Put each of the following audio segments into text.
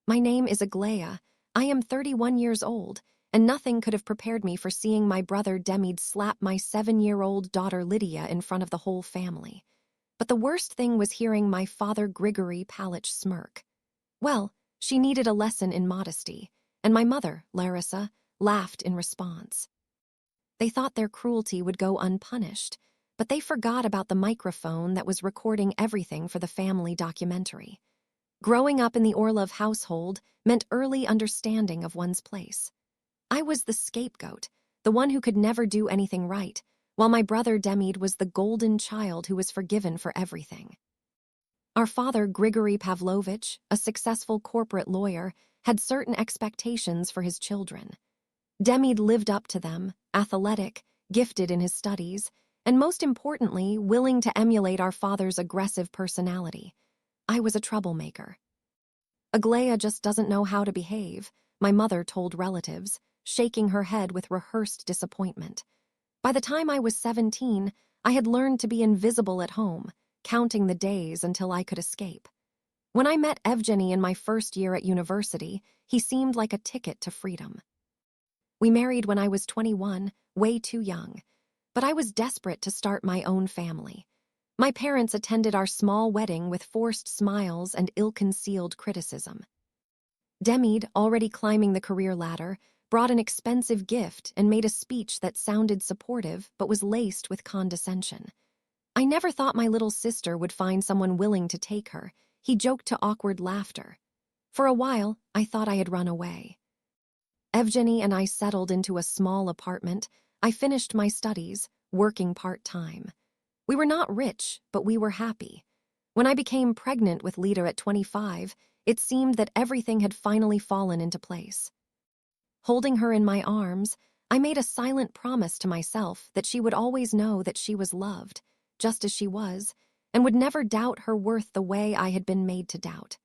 My name is Aglaia. I am 31 years old, and nothing could have prepared me for seeing my brother Demid slap my 7-year-old daughter Lydia in front of the whole family. But the worst thing was hearing my father Grigory Palich smirk. Well, she needed a lesson in modesty, and my mother, Larissa, laughed in response. They thought their cruelty would go unpunished, but they forgot about the microphone that was recording everything for the family documentary. Growing up in the Orlov household meant early understanding of one's place. I was the scapegoat, the one who could never do anything right, while my brother Demid was the golden child who was forgiven for everything. Our father, Grigory Pavlovich, a successful corporate lawyer, had certain expectations for his children. Demid lived up to them, athletic, gifted in his studies, and most importantly, willing to emulate our father's aggressive personality. I was a troublemaker. Aglaia just doesn't know how to behave, my mother told relatives, shaking her head with rehearsed disappointment. By the time I was 17, I had learned to be invisible at home, counting the days until I could escape. When I met Evgeny in my first year at university, he seemed like a ticket to freedom. We married when I was 21, way too young, but I was desperate to start my own family. My parents attended our small wedding with forced smiles and ill-concealed criticism. Demid, already climbing the career ladder, brought an expensive gift and made a speech that sounded supportive but was laced with condescension. I never thought my little sister would find someone willing to take her, he joked to awkward laughter. For a while, I thought I had run away. Evgeny and I settled into a small apartment. I finished my studies, working part-time. We were not rich, but we were happy. When I became pregnant with Lida at 25, it seemed that everything had finally fallen into place. Holding her in my arms, I made a silent promise to myself that she would always know that she was loved, just as she was, and would never doubt her worth the way I had been made to doubt.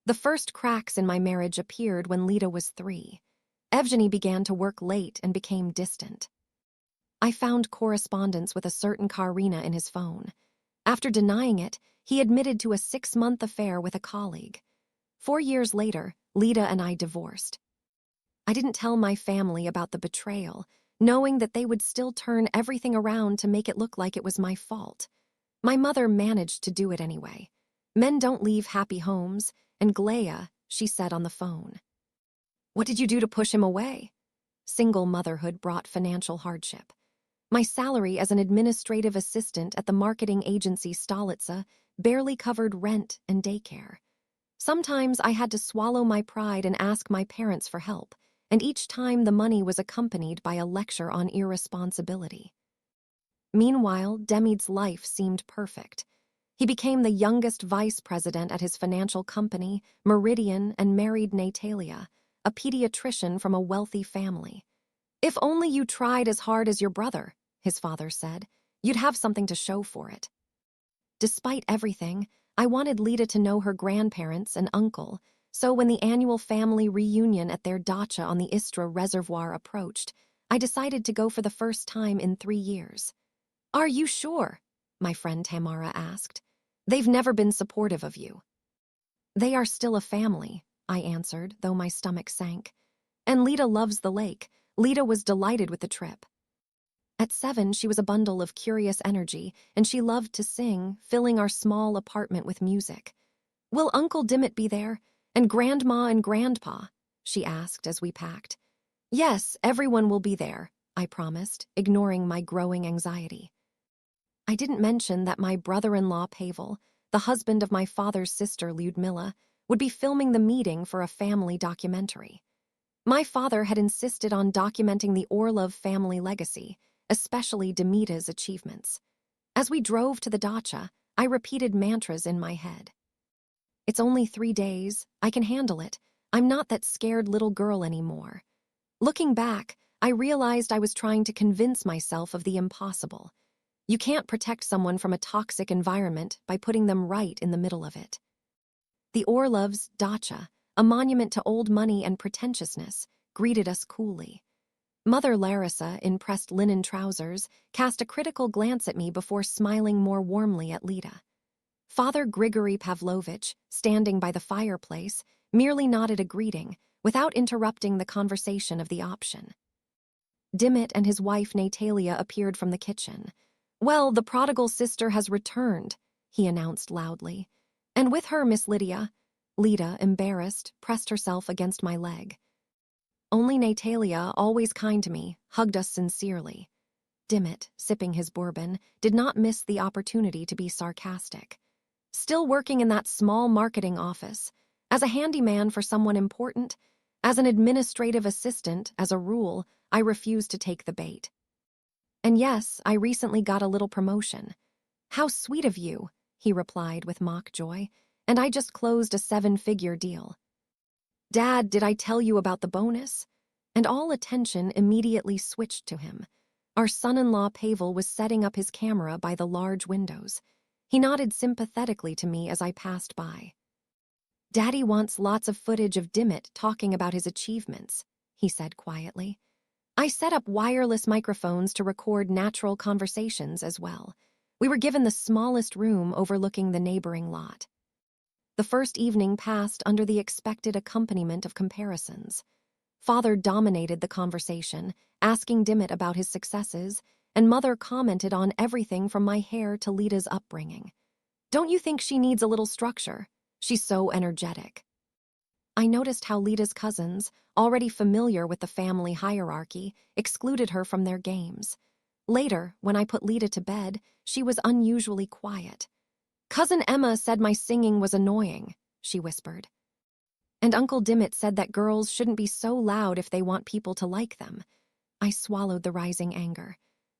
The first cracks in my marriage appeared when Lida was 3. Evgeny began to work late and became distant. I found correspondence with a certain Karina in his phone. After denying it, he admitted to a 6-month affair with a colleague. 4 years later, Lida and I divorced. I didn't tell my family about the betrayal, knowing that they would still turn everything around to make it look like it was my fault. My mother managed to do it anyway. Men don't leave happy homes, and Glea, she said on the phone. What did you do to push him away? Single motherhood brought financial hardship. My salary as an administrative assistant at the marketing agency Stolitsa barely covered rent and daycare. Sometimes I had to swallow my pride and ask my parents for help, and each time the money was accompanied by a lecture on irresponsibility. Meanwhile, Demid's life seemed perfect. He became the youngest vice president at his financial company, Meridian, and married Natalia, a pediatrician from a wealthy family. If only you tried as hard as your brother, his father said, you'd have something to show for it. Despite everything, I wanted Lida to know her grandparents and uncle, so when the annual family reunion at their dacha on the Istra Reservoir approached, I decided to go for the first time in 3 years. Are you sure? My friend Tamara asked. They've never been supportive of you. They are still a family, I answered, though my stomach sank. And Lida loves the lake. Lida was delighted with the trip. At 7, she was a bundle of curious energy, and she loved to sing, filling our small apartment with music. Will Uncle Dimit be there? And Grandma and Grandpa? She asked as we packed. Yes, everyone will be there, I promised, ignoring my growing anxiety. I didn't mention that my brother-in-law Pavel, the husband of my father's sister Lyudmila, would be filming the meeting for a family documentary. My father had insisted on documenting the Orlov family legacy, especially Demita's achievements. As we drove to the dacha, I repeated mantras in my head. It's only 3 days. I can handle it. I'm not that scared little girl anymore. Looking back, I realized I was trying to convince myself of the impossible. You can't protect someone from a toxic environment by putting them right in the middle of it. The Orlovs' dacha, a monument to old money and pretentiousness, greeted us coolly. Mother Larissa, in pressed linen trousers, cast a critical glance at me before smiling more warmly at Lida. Father Grigory Pavlovich, standing by the fireplace, merely nodded a greeting, without interrupting the conversation of the option. Dimit and his wife Natalia appeared from the kitchen. "Well, the prodigal sister has returned," he announced loudly. "And with her, Miss Lydia." Lida, embarrassed, pressed herself against my leg. Only Natalia, always kind to me, hugged us sincerely. Dimit, sipping his bourbon, did not miss the opportunity to be sarcastic. "Still working in that small marketing office. As a handyman for someone important, as an administrative assistant, as a rule, I refuse to take the bait. And yes, I recently got a little promotion." "How sweet of you," he replied with mock joy. "And I just closed a 7-figure deal." "Dad, did I tell you about the bonus?" And all attention immediately switched to him. Our son-in-law Pavel was setting up his camera by the large windows. He nodded sympathetically to me as I passed by. "Daddy wants lots of footage of Dimit talking about his achievements," he said quietly. I set up wireless microphones to record natural conversations as well. We were given the smallest room overlooking the neighboring lot. The first evening passed under the expected accompaniment of comparisons. Father dominated the conversation, asking Dimit about his successes, and Mother commented on everything from my hair to Lida's upbringing. "Don't you think she needs a little structure? She's so energetic." I noticed how Lida's cousins, already familiar with the family hierarchy, excluded her from their games. Later, when I put Lida to bed, she was unusually quiet. "Cousin Emma said my singing was annoying," she whispered. "And Uncle Dimit said that girls shouldn't be so loud if they want people to like them." I swallowed the rising anger.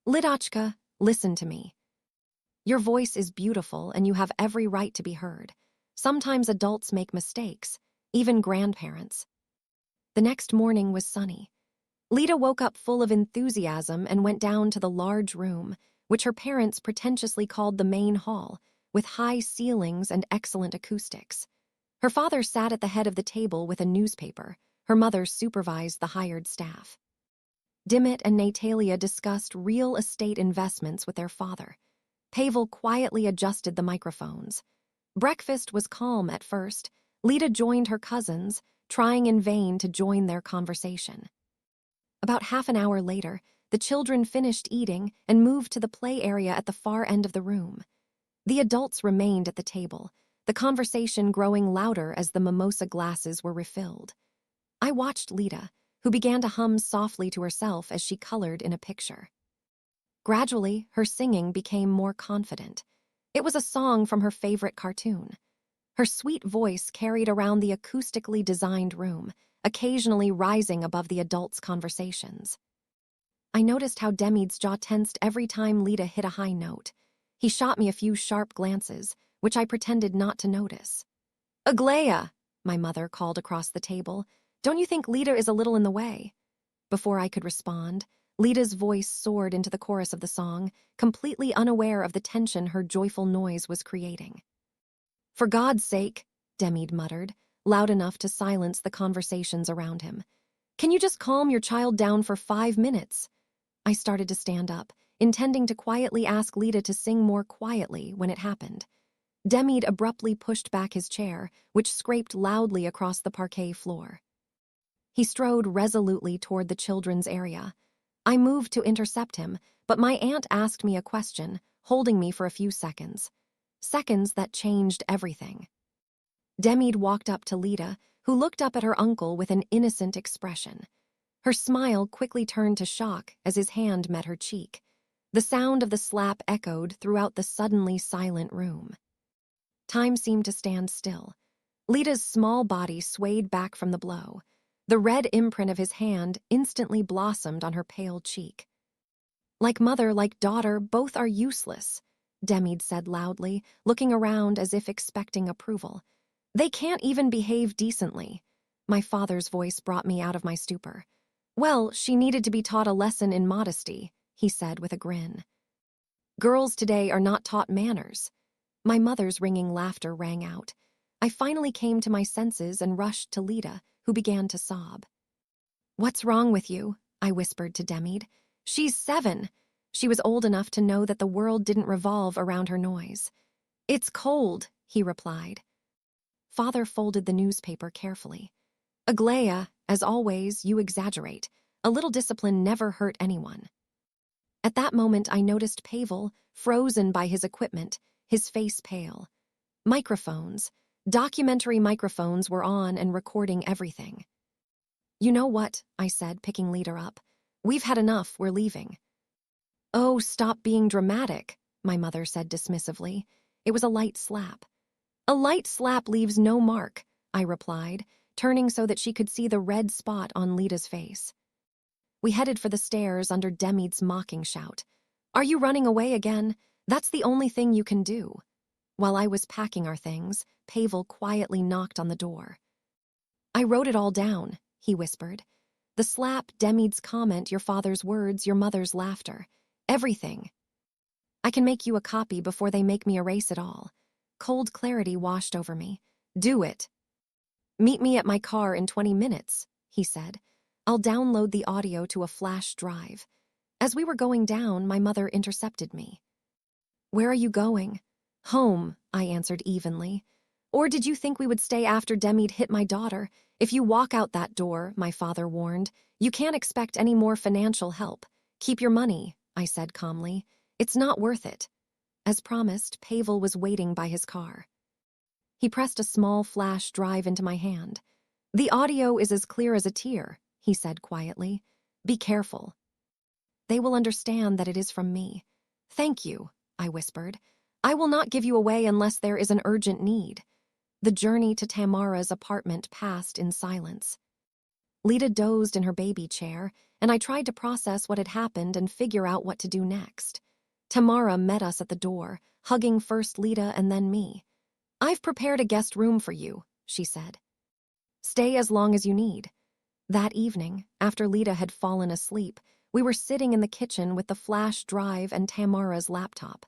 "Lidachka, listen to me. Your voice is beautiful and you have every right to be heard. Sometimes adults make mistakes, even grandparents." The next morning was sunny. Lida woke up full of enthusiasm and went down to the large room, which her parents pretentiously called the main hall, with high ceilings and excellent acoustics. Her father sat at the head of the table with a newspaper. Her mother supervised the hired staff. Dimit and Natalia discussed real estate investments with their father. Pavel quietly adjusted the microphones. Breakfast was calm at first. Lida joined her cousins, trying in vain to join their conversation. About half an hour later, the children finished eating and moved to the play area at the far end of the room. The adults remained at the table, the conversation growing louder as the mimosa glasses were refilled. I watched Lida, who began to hum softly to herself as she colored in a picture. Gradually, her singing became more confident. It was a song from her favorite cartoon. Her sweet voice carried around the acoustically designed room, occasionally rising above the adults' conversations. I noticed how Demid's jaw tensed every time Lida hit a high note. He shot me a few sharp glances, which I pretended not to notice. "Aglaya," my mother called across the table, "don't you think Lida is a little in the way?" Before I could respond, Lida's voice soared into the chorus of the song, completely unaware of the tension her joyful noise was creating. "For God's sake," Demid muttered, loud enough to silence the conversations around him. "Can you just calm your child down for 5 minutes?" I started to stand up, intending to quietly ask Lida to sing more quietly when it happened. Demid abruptly pushed back his chair, which scraped loudly across the parquet floor. He strode resolutely toward the children's area. I moved to intercept him, but my aunt asked me a question, holding me for a few seconds. Seconds that changed everything. Demid walked up to Lida, who looked up at her uncle with an innocent expression. Her smile quickly turned to shock as his hand met her cheek. The sound of the slap echoed throughout the suddenly silent room. Time seemed to stand still. Lida's small body swayed back from the blow. The red imprint of his hand instantly blossomed on her pale cheek. "Like mother, like daughter, both are useless," Demid said loudly, looking around as if expecting approval. "They can't even behave decently." My father's voice brought me out of my stupor. "Well, she needed to be taught a lesson in modesty," he said with a grin. "Girls today are not taught manners." My mother's ringing laughter rang out. I finally came to my senses and rushed to Lida, who began to sob. "What's wrong with you?" I whispered to Demid. "She's 7. She was old enough to know that the world didn't revolve around her noise. "It's cold," he replied. Father folded the newspaper carefully. Aglaia, as always, you exaggerate. A little discipline never hurt anyone. At that moment, I noticed Pavel, frozen by his equipment, his face pale. Microphones, documentary microphones were on and recording everything. You know what, I said, picking Lita up. We've had enough, we're leaving. Oh, stop being dramatic, my mother said dismissively. It was a light slap. A light slap leaves no mark, I replied, turning so that she could see the red spot on Lita's face. We headed for the stairs under Demid's mocking shout. Are you running away again? That's the only thing you can do. While I was packing our things, Pavel quietly knocked on the door. I wrote it all down, he whispered. The slap, Demid's comment, your father's words, your mother's laughter. Everything. I can make you a copy before they make me erase it all. Cold clarity washed over me. Do it. Meet me at my car in 20 minutes, he said. I'll download the audio to a flash drive. As we were going down, my mother intercepted me. Where are you going? Home, I answered evenly. Or did you think we would stay after Demid hit my daughter? If you walk out that door, my father warned, you can't expect any more financial help. Keep your money, I said calmly. It's not worth it. As promised, Pavel was waiting by his car. He pressed a small flash drive into my hand. The audio is as clear as a tear, he said quietly. Be careful. They will understand that it is from me. Thank you, I whispered. I will not give you away unless there is an urgent need. The journey to Tamara's apartment passed in silence. Lita dozed in her baby chair, and I tried to process what had happened and figure out what to do next. Tamara met us at the door, hugging first Lita and then me. I've prepared a guest room for you, she said. Stay as long as you need. That evening, after Lita had fallen asleep, we were sitting in the kitchen with the flash drive and Tamara's laptop.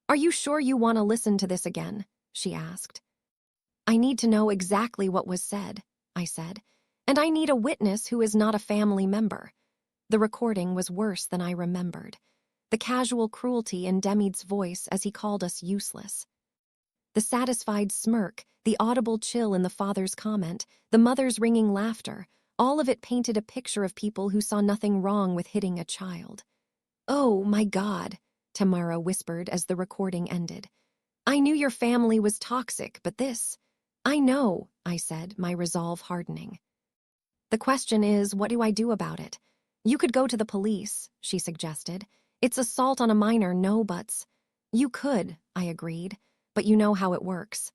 Are you sure you want to listen to this again? She asked. I need to know exactly what was said, I said, and I need a witness who is not a family member. The recording was worse than I remembered. The casual cruelty in Demid's voice as he called us useless. The satisfied smirk, the audible chill in the father's comment, the mother's ringing laughter, all of it painted a picture of people who saw nothing wrong with hitting a child. Oh, my God, Tamara whispered as the recording ended. I knew your family was toxic, but this... I know, I said, my resolve hardening. The question is, what do I do about it? You could go to the police, she suggested. It's assault on a minor, no buts. You could, I agreed, but you know how it works.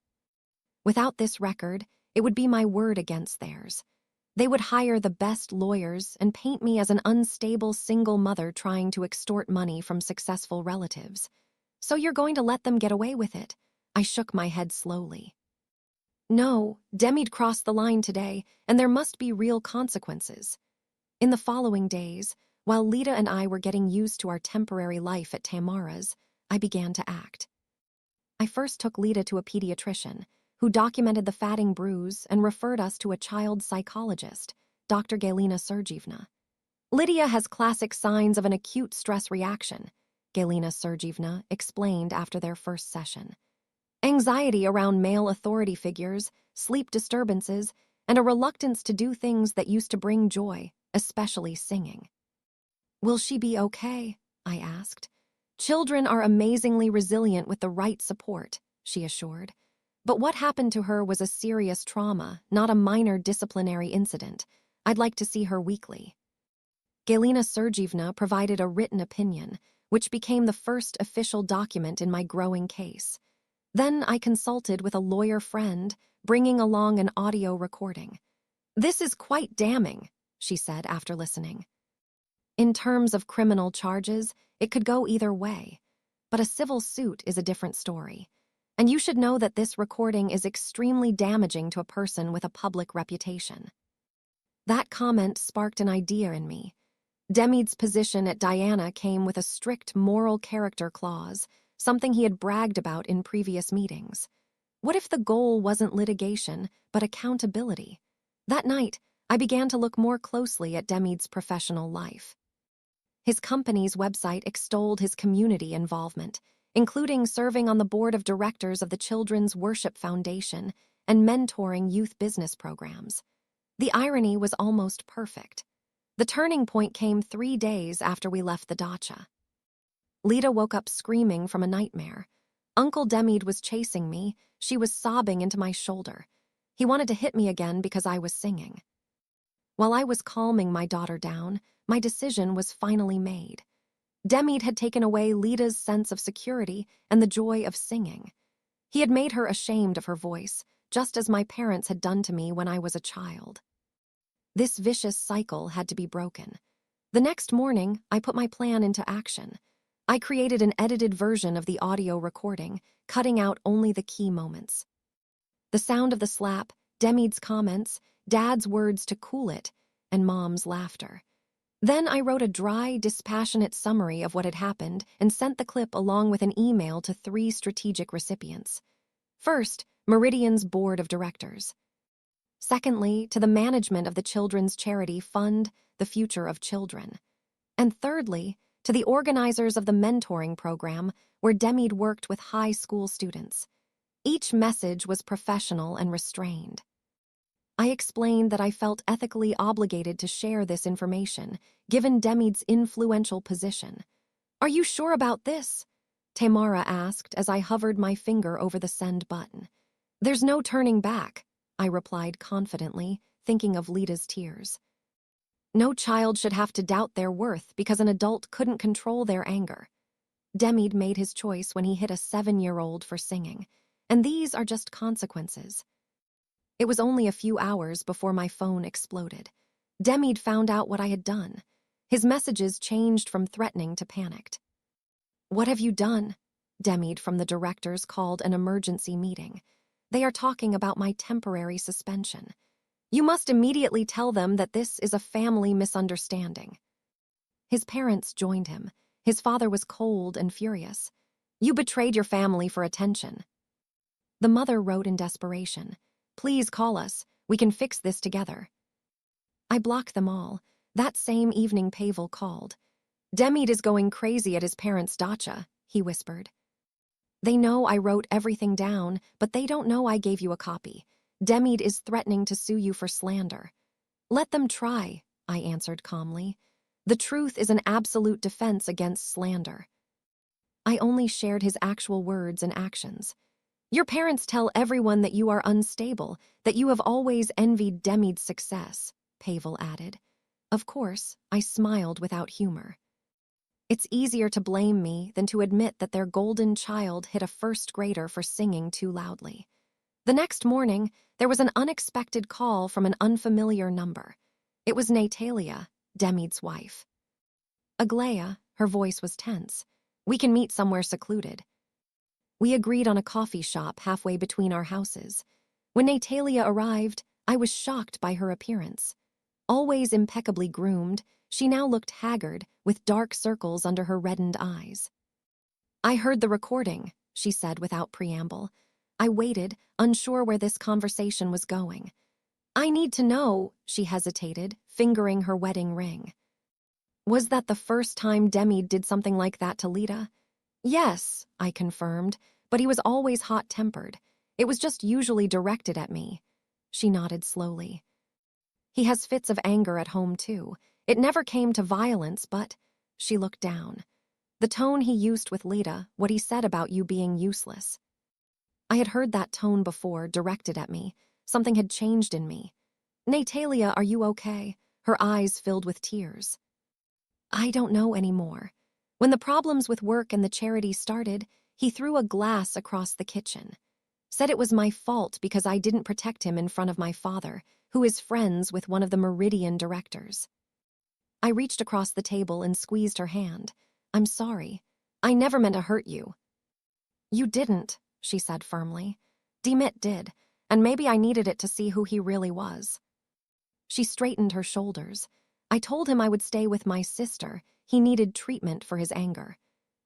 Without this record, it would be my word against theirs. They would hire the best lawyers and paint me as an unstable single mother trying to extort money from successful relatives. So you're going to let them get away with it? I shook my head slowly. No, Demid crossed the line today, and there must be real consequences. In the following days, while Lita and I were getting used to our temporary life at Tamara's, I began to act. I first took Lita to a pediatrician, who documented the fatting bruise and referred us to a child psychologist, Dr. Galina Sergievna. Lydia has classic signs of an acute stress reaction, Galina Sergievna explained after their first session. Anxiety around male authority figures, sleep disturbances, and a reluctance to do things that used to bring joy, especially singing. Will she be okay? I asked. Children are amazingly resilient with the right support, she assured. But what happened to her was a serious trauma, not a minor disciplinary incident. I'd like to see her weekly. Galina Sergievna provided a written opinion, which became the first official document in my growing case. Then I consulted with a lawyer friend, bringing along an audio recording. This is quite damning, she said after listening. In terms of criminal charges, it could go either way, but a civil suit is a different story. And you should know that this recording is extremely damaging to a person with a public reputation. That comment sparked an idea in me. Demid's position at Diana came with a strict moral character clause, something he had bragged about in previous meetings. What if the goal wasn't litigation, but accountability? That night, I began to look more closely at Demid's professional life. His company's website extolled his community involvement, including serving on the board of directors of the Children's Worship Foundation and mentoring youth business programs. The irony was almost perfect. The turning point came 3 days after we left the dacha. Lita woke up screaming from a nightmare. Uncle Demid was chasing me. She was sobbing into my shoulder. He wanted to hit me again because I was singing. While I was calming my daughter down, my decision was finally made. Demid had taken away Lita's sense of security and the joy of singing. He had made her ashamed of her voice, just as my parents had done to me when I was a child. This vicious cycle had to be broken. The next morning, I put my plan into action. I created an edited version of the audio recording, cutting out only the key moments. The sound of the slap, Demid's comments, Dad's words to cool it, and Mom's laughter. Then I wrote a dry, dispassionate summary of what had happened and sent the clip along with an email to 3 strategic recipients. First, Meridian's board of directors. Secondly, to the management of the children's charity fund, The Future of Children. And thirdly, to the organizers of the mentoring program where Demid worked with high school students. Each message was professional and restrained. I explained that I felt ethically obligated to share this information, given Demid's influential position. "Are you sure about this?" Tamara asked as I hovered my finger over the send button. "There's no turning back," I replied confidently, thinking of Lita's tears. No child should have to doubt their worth because an adult couldn't control their anger. Demid made his choice when he hit a 7-year-old for singing, and these are just consequences. It was only a few hours before my phone exploded. Demid found out what I had done. His messages changed from threatening to panicked. "What have you done?" Demid from the directors called an emergency meeting. "They are talking about my temporary suspension. You must immediately tell them that this is a family misunderstanding." His parents joined him. His father was cold and furious. "You betrayed your family for attention." The mother wrote in desperation, "Please call us. We can fix this together." I blocked them all. That same evening Pavel called. "Demid is going crazy at his parents' dacha," he whispered. "They know I wrote everything down, but they don't know I gave you a copy. Demid is threatening to sue you for slander." "Let them try," I answered calmly. "The truth is an absolute defense against slander." I only shared his actual words and actions. "Your parents tell everyone that you are unstable, that you have always envied Demid's success," Pavel added. Of course, I smiled without humor. It's easier to blame me than to admit that their golden child hit a first grader for singing too loudly. The next morning, there was an unexpected call from an unfamiliar number. It was Natalia, Demid's wife. "Aglaia," her voice was tense. "We can meet somewhere secluded." We agreed on a coffee shop halfway between our houses. When Natalia arrived, I was shocked by her appearance. Always impeccably groomed, she now looked haggard, with dark circles under her reddened eyes. "I heard the recording," she said without preamble. I waited, unsure where this conversation was going. "I need to know," she hesitated, fingering her wedding ring. "Was that the first time Demid did something like that to Lita?" "Yes," I confirmed, "but he was always hot-tempered. It was just usually directed at me." She nodded slowly. "He has fits of anger at home, too. It never came to violence, but—" She looked down. "The tone he used with Lita, what he said about you being useless." I had heard that tone before, directed at me. Something had changed in me. "Natalia, are you okay?" Her eyes filled with tears. "I don't know anymore. When the problems with work and the charity started, he threw a glass across the kitchen. Said it was my fault because I didn't protect him in front of my father, who is friends with one of the Meridian directors." I reached across the table and squeezed her hand. "I'm sorry. I never meant to hurt you." "You didn't," she said firmly. "Demid did, and maybe I needed it to see who he really was." She straightened her shoulders. "I told him I would stay with my sister. He needed treatment for his anger.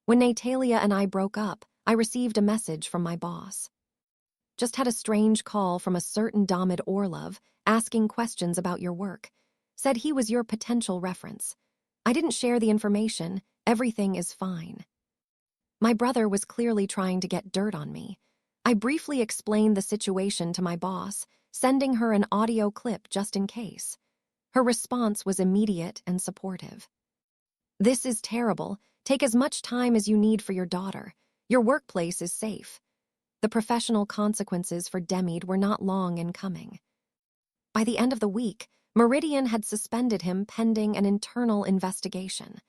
When Natalia and I broke up, I received a message from my boss. Just had a strange call from a certain Damid Orlov asking questions about your work. Said he was your potential reference. I didn't share the information. Everything is fine." My brother was clearly trying to get dirt on me. I briefly explained the situation to my boss, sending her an audio clip just in case. Her response was immediate and supportive. "This is terrible. Take as much time as you need for your daughter. Your workplace is safe." The professional consequences for Demid were not long in coming. By the end of the week, Meridian had suspended him pending an internal investigation.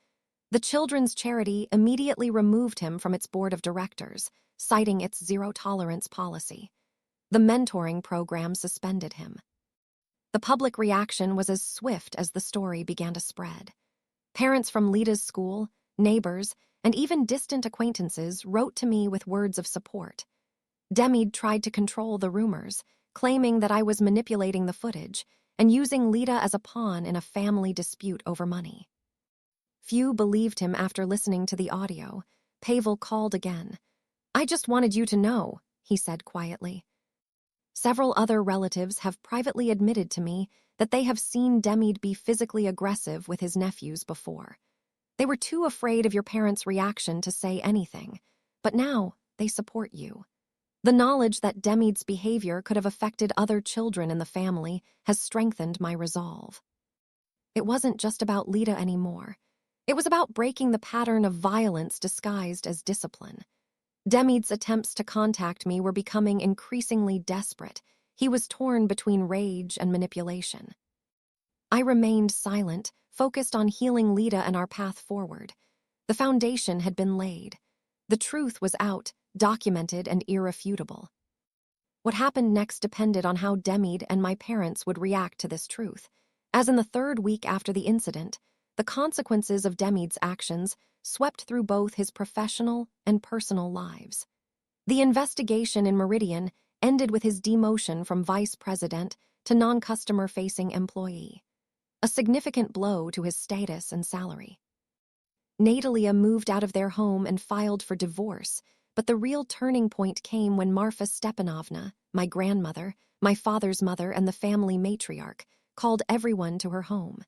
The children's charity immediately removed him from its board of directors, citing its zero-tolerance policy. The mentoring program suspended him. The public reaction was as swift as the story began to spread. Parents from Lita's school, neighbors, and even distant acquaintances wrote to me with words of support. Demid tried to control the rumors, claiming that I was manipulating the footage and using Lita as a pawn in a family dispute over money. Few believed him after listening to the audio. Pavel called again. "I just wanted you to know," he said quietly. Several other relatives have privately admitted to me that they have seen Demid be physically aggressive with his nephews before. They were too afraid of your parents' reaction to say anything, but now they support you. The knowledge that Demid's behavior could have affected other children in the family has strengthened my resolve. It wasn't just about Lita anymore. It was about breaking the pattern of violence disguised as discipline. Demid's attempts to contact me were becoming increasingly desperate. He was torn between rage and manipulation. I remained silent, focused on healing Lita and our path forward. The foundation had been laid. The truth was out, documented and irrefutable. What happened next depended on how Demid and my parents would react to this truth. As in the third week after the incident, the consequences of Demid's actions swept through both his professional and personal lives. The investigation in Meridian ended with his demotion from vice president to non-customer-facing employee, a significant blow to his status and salary. Natalia moved out of their home and filed for divorce, but the real turning point came when Marfa Stepanovna, my grandmother, my father's mother, and the family matriarch, called everyone to her home.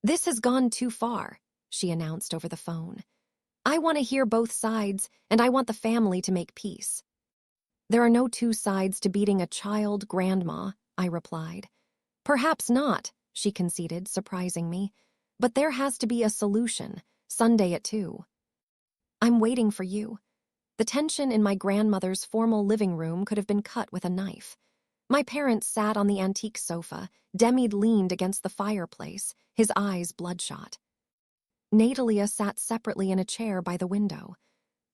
"This has gone too far," she announced over the phone. "I want to hear both sides, and I want the family to make peace." "There are no two sides to beating a child, Grandma," I replied. "Perhaps not," she conceded, surprising me. "But there has to be a solution, Sunday at 2. I'm waiting for you." The tension in my grandmother's formal living room could have been cut with a knife. My parents sat on the antique sofa. Demid leaned against the fireplace, his eyes bloodshot. Natalia sat separately in a chair by the window.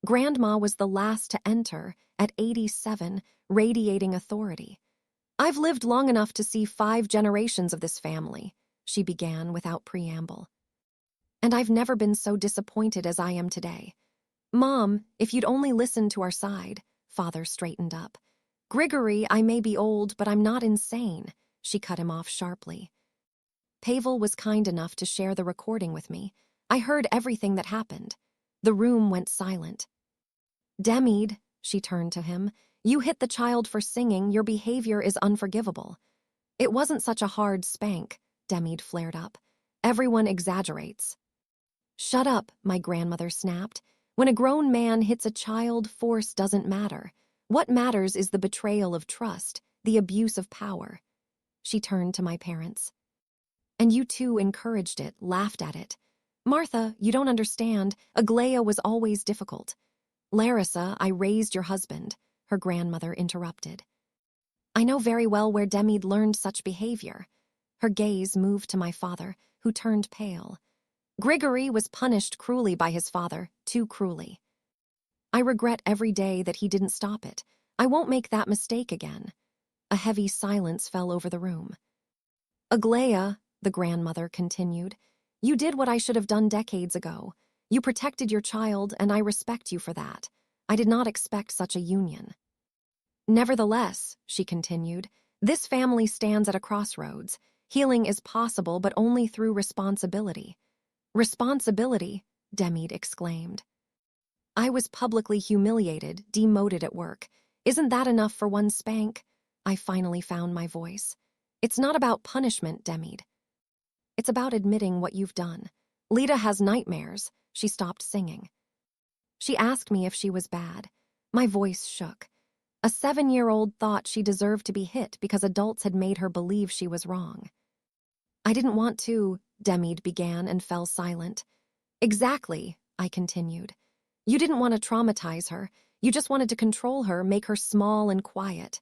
Grandma was the last to enter, at 87, radiating authority. "I've lived long enough to see 5 generations of this family," she began without preamble. "And I've never been so disappointed as I am today. Mom, if you'd only listened to our side," Father straightened up. "Grigory, I may be old, but I'm not insane," she cut him off sharply. Pavel was kind enough to share the recording with me. I heard everything that happened. The room went silent. "Demid," she turned to him, "you hit the child for singing. Your behavior is unforgivable." "It wasn't such a hard spank," Demid flared up. "Everyone exaggerates." "Shut up," my grandmother snapped. "When a grown man hits a child, force doesn't matter. What matters is the betrayal of trust, the abuse of power." She turned to my parents. "And you too encouraged it, laughed at it. Martha, you don't understand. Aglaya was always difficult." "Larissa, I raised your husband," her grandmother interrupted. "I know very well where Demid learned such behavior." Her gaze moved to my father, who turned pale. "Grigory was punished cruelly by his father, too cruelly. I regret every day that he didn't stop it. I won't make that mistake again." A heavy silence fell over the room. "Aglaya," the grandmother continued, "you did what I should have done decades ago. You protected your child, and I respect you for that. I did not expect such a union." "Nevertheless," she continued, "this family stands at a crossroads. Healing is possible, but only through responsibility." "Responsibility?" Demid exclaimed. "I was publicly humiliated, demoted at work. Isn't that enough for one spank?" I finally found my voice. "It's not about punishment, Demid. It's about admitting what you've done. Lita has nightmares." She stopped singing. She asked me if she was bad. My voice shook. A 7-year-old thought she deserved to be hit because adults had made her believe she was wrong. I didn't want to, Demid began and fell silent. Exactly, I continued. You didn't want to traumatize her. You just wanted to control her, make her small and quiet.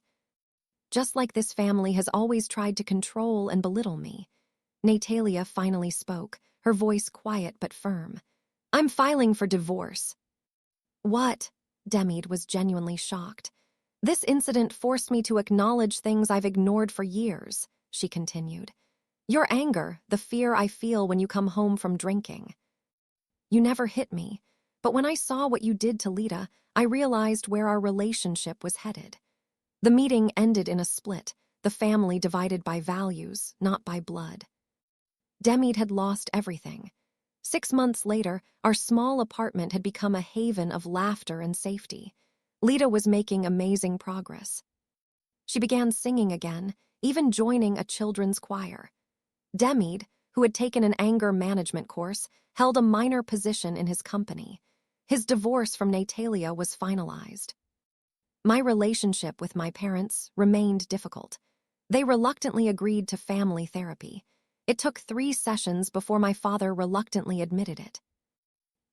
Just like this family has always tried to control and belittle me. Natalia finally spoke, her voice quiet but firm. I'm filing for divorce. What? Demid was genuinely shocked. This incident forced me to acknowledge things I've ignored for years, she continued. Your anger, the fear I feel when you come home from drinking. You never hit me, but when I saw what you did to Lita, I realized where our relationship was headed. The meeting ended in a split, the family divided by values, not by blood. Demid had lost everything. 6 months later, our small apartment had become a haven of laughter and safety. Lita was making amazing progress. She began singing again, even joining a children's choir. Demid, who had taken an anger management course, held a minor position in his company. His divorce from Natalia was finalized. My relationship with my parents remained difficult. They reluctantly agreed to family therapy. It took 3 sessions before my father reluctantly admitted it.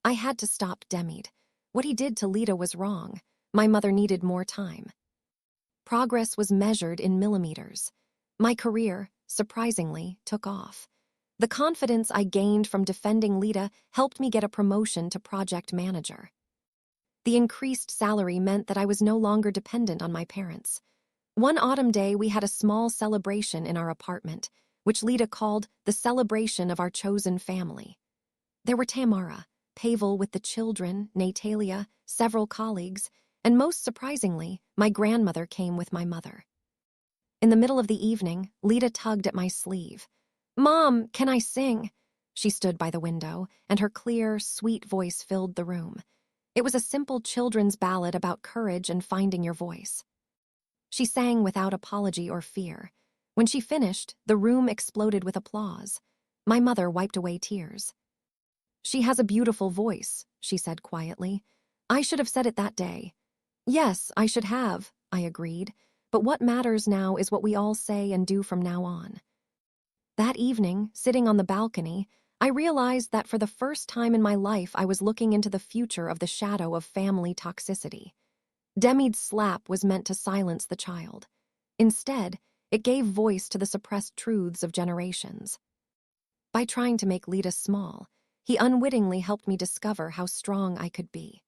I had to stop Demid. What he did to Lita was wrong. My mother needed more time. Progress was measured in millimeters. My career, surprisingly, took off. The confidence I gained from defending Lita helped me get a promotion to project manager. The increased salary meant that I was no longer dependent on my parents. One autumn day, we had a small celebration in our apartment, which Lita called the celebration of our chosen family. There were Tamara, Pavel with the children, Natalia, several colleagues, and most surprisingly, my grandmother came with my mother. In the middle of the evening, Lita tugged at my sleeve. Mom, can I sing? She stood by the window, and her clear, sweet voice filled the room. It was a simple children's ballad about courage and finding your voice. She sang without apology or fear. When she finished, the room exploded with applause. My mother wiped away tears. She has a beautiful voice, she said quietly. I should have said it that day. Yes, I should have, I agreed. But what matters now is what we all say and do from now on. That evening, sitting on the balcony, I realized that for the first time in my life I was looking into the future of the shadow of family toxicity. Demid's slap was meant to silence the child. Instead, it gave voice to the suppressed truths of generations. By trying to make Lita small, he unwittingly helped me discover how strong I could be.